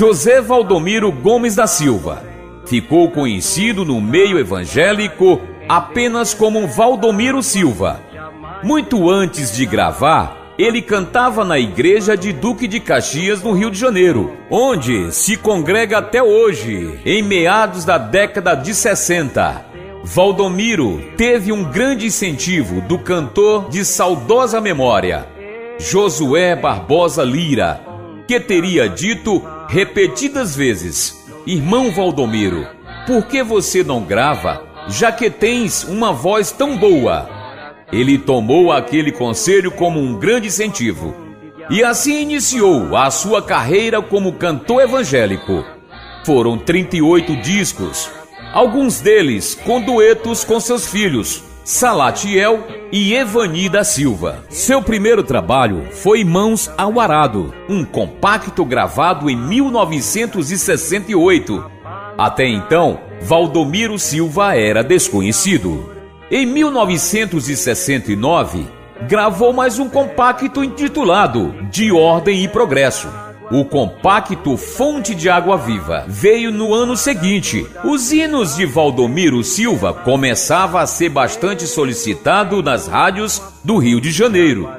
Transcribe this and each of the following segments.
José Valdomiro Gomes da Silva ficou conhecido no meio evangélico apenas como Valdomiro Silva. Muito antes de gravar, ele cantava na igreja de Duque de Caxias, no Rio de Janeiro, onde se congrega até hoje, em meados da década de 60. Valdomiro teve um grande incentivo do cantor de saudosa memória, Josué Barbosa Lira, que teria dito repetidas vezes: irmão Valdomiro, por que você não grava, já que tens uma voz tão boa? Ele tomou aquele conselho como um grande incentivo e assim iniciou a sua carreira como cantor evangélico. Foram 38 discos, alguns deles com duetos com seus filhos, Salatiel e Evani da Silva. Seu primeiro trabalho foi Mãos ao Arado, um compacto gravado em 1968. Até então, Valdomiro Silva era desconhecido. Em 1969, gravou mais um compacto intitulado De Ordem e Progresso. O compacto Fonte de Água Viva veio no ano seguinte. Os hinos de Valdomiro Silva começavam a ser bastante solicitado nas rádios do Rio de Janeiro.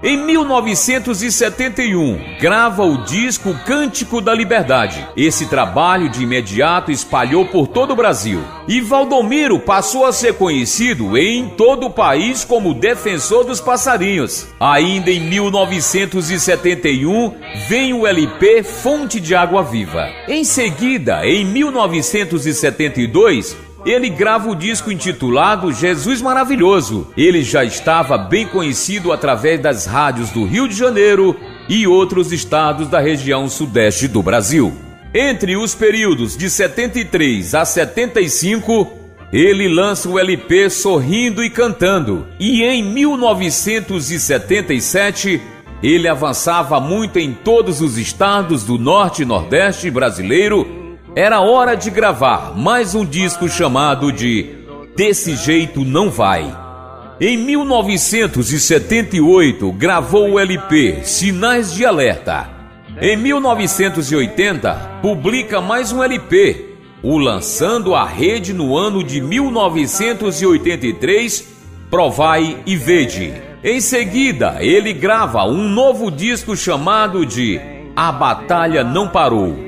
Em 1971, grava o disco Cântico da Liberdade. Esse trabalho de imediato espalhou por todo o Brasil. E Valdomiro passou a ser conhecido em todo o país como defensor dos passarinhos. Ainda em 1971, vem o LP Fonte de Água Viva. Em seguida, em 1972, ele grava o disco intitulado Jesus Maravilhoso. Ele já estava bem conhecido através das rádios do Rio de Janeiro e outros estados da região sudeste do Brasil. Entre os períodos de 73 a 75, ele lança o LP Sorrindo e Cantando. E em 1977, ele avançava muito em todos os estados do Norte e Nordeste brasileiro. Era hora de gravar mais um disco chamado de Desse Jeito Não Vai. Em 1978, gravou o LP Sinais de Alerta. Em 1980, publica mais um LP, o Lançando a Rede no ano de 1983, Provai e Vede. Em seguida, ele grava um novo disco chamado de A Batalha Não Parou.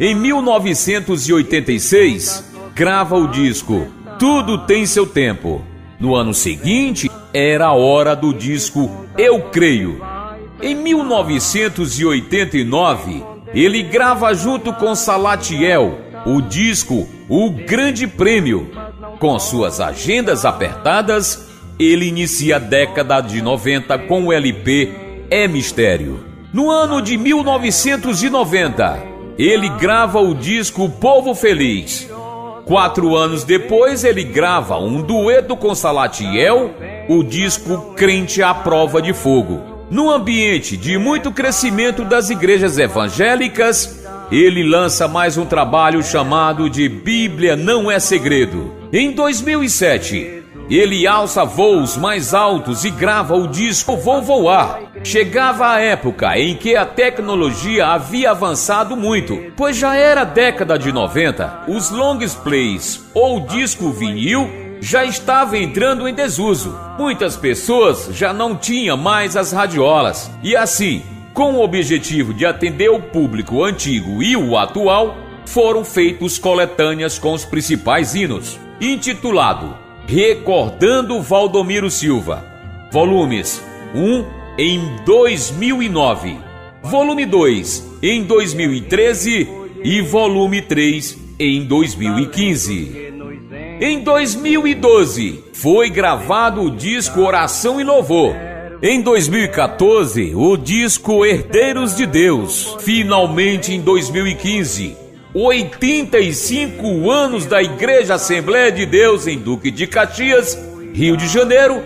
Em 1986, grava o disco Tudo Tem Seu Tempo. No ano seguinte, era a hora do disco Eu Creio. Em 1989, ele grava junto com Salatiel o disco O Grande Prêmio. Com suas agendas apertadas, ele inicia a década de 90 com o LP É Mistério. No ano de 1990, ele grava o disco Povo Feliz. 4 anos depois, ele grava um dueto com Salatiel, o disco Crente à Prova de Fogo. No ambiente de muito crescimento das igrejas evangélicas, ele lança mais um trabalho chamado de Bíblia Não é Segredo. Em 2007, ele alça voos mais altos e grava o disco Vou Voar. Chegava a época em que a tecnologia havia avançado muito, pois já era década de 90. Os long plays ou disco vinil já estava entrando em desuso. Muitas pessoas já não tinham mais as radiolas. E assim, com o objetivo de atender o público antigo e o atual, foram feitos coletâneas com os principais hinos, intitulado Recordando Valdomiro Silva, volumes 1 em 2009, volume 2 em 2013 e volume 3 em 2015. Em 2012, foi gravado o disco Oração e Louvor. Em 2014, o disco Herdeiros de Deus. Finalmente, em 2015, 85 anos da Igreja Assembleia de Deus em Duque de Caxias, Rio de Janeiro,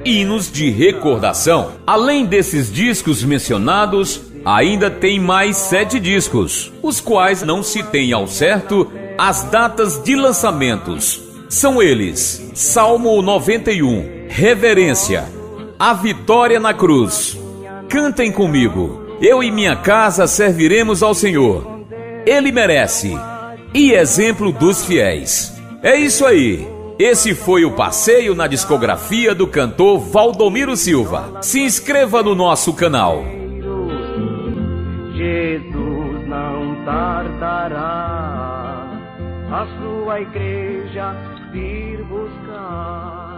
hinos de recordação. Além desses discos mencionados, ainda tem mais 7 discos, os quais não se tem ao certo as datas de lançamentos. São eles: Salmo 91, Reverência, A Vitória na Cruz, Cantem Comigo, Eu e Minha Casa Serviremos ao Senhor, ele merece. E exemplo dos fiéis. É isso aí. Esse foi o passeio na discografia do cantor Valdomiro Silva. Se inscreva no nosso canal. Jesus não tardará a sua igreja vir buscar.